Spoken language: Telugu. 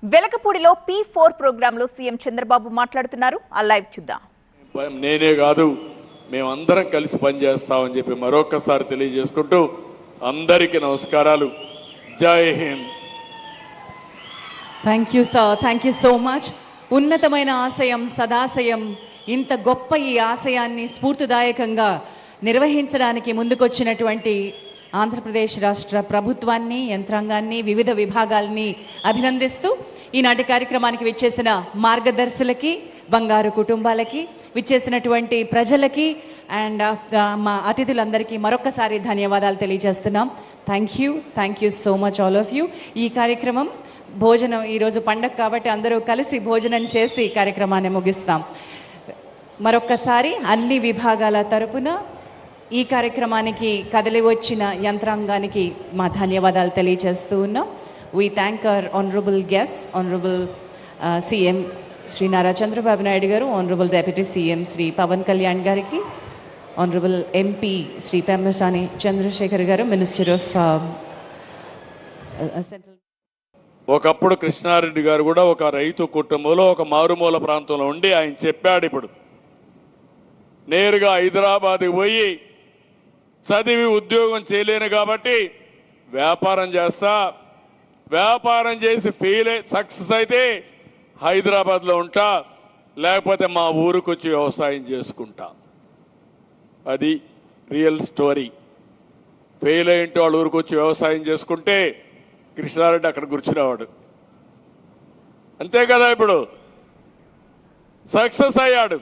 వెలకపూడిలో P4 ప్రోగ్రాంలో సీఎం చంద్రబాబు మాట్లాడుతున్నారు. ఆ లైవ్ చూద్దాం. నేనే కాదు మేమందరం కలిసి పనిచేస్తామని చెప్పి మరొకసారి తెలియజేసుకుంటూ అందరికీ నమస్కారాలు. జై Hind. Thank you sir, thank you so much. ఉన్నతమైన ఆశయం, సదాశయం, ఇంత గొప్ప ఈ ఆశయాన్ని స్ఫూర్తిదాయకంగా నిర్వహించడానికి ముందుకొచ్చినటువంటి ఆంధ్రప్రదేశ్ రాష్ట్ర ప్రభుత్వాన్ని, యంత్రాంగాన్ని, వివిధ విభాగాల్ని అభినందిస్తూ ఈనాటి కార్యక్రమానికి విచ్చేసిన మార్గదర్శులకి, బంగారు కుటుంబాలకి, విచ్చేసినటువంటి ప్రజలకి అండ్ మా అతిథులందరికీ మరొకసారి ధన్యవాదాలు తెలియజేస్తున్నాం. Thank you so much all of you. ఈ కార్యక్రమం భోజనం, ఈరోజు పండగ కాబట్టి అందరూ కలిసి భోజనం చేసి కార్యక్రమాన్ని ముగిస్తాం. మరొక్కసారి అన్ని విభాగాల తరపున ఈ కార్యక్రమానికి కదిలి వచ్చిన యంత్రాంగానికి మా ధన్యవాదాలు తెలియజేస్తూ ఉన్నాం. We thank our honourable guest, honourable CM Shri Nara Chandrababu Naidu garu, honourable deputy CM Shri Pawan Kalyan గారికి, honourable MP Shri Pemmasani Chandrasekhar garu, minister of central. ఒకప్పుడు కృష్ణారెడ్డి గారు కూడా ఒక రైతు కుటుంబంలో ఒక మారుమూల ప్రాంతంలో ఉండి ఆయన చెప్పాడు, ఇప్పుడు నేరుగా హైదరాబాద్కి పోయి చదివి ఉద్యోగం చేయలేను కాబట్టి వ్యాపారం చేస్తా, వ్యాపారం చేసి సక్సెస్ అయితే హైదరాబాద్లో ఉంటా, లేకపోతే మా ఊరికి వచ్చి వ్యవసాయం చేసుకుంటా. అది రియల్ స్టోరీ. ఫెయిల్ అయ్యింటే వాళ్ళ ఊరికి వచ్చి వ్యవసాయం చేసుకుంటే కృష్ణారెడ్డి అక్కడ కూర్చునేవాడు. అంతే కదా, ఇప్పుడు సక్సెస్ అయ్యాడు.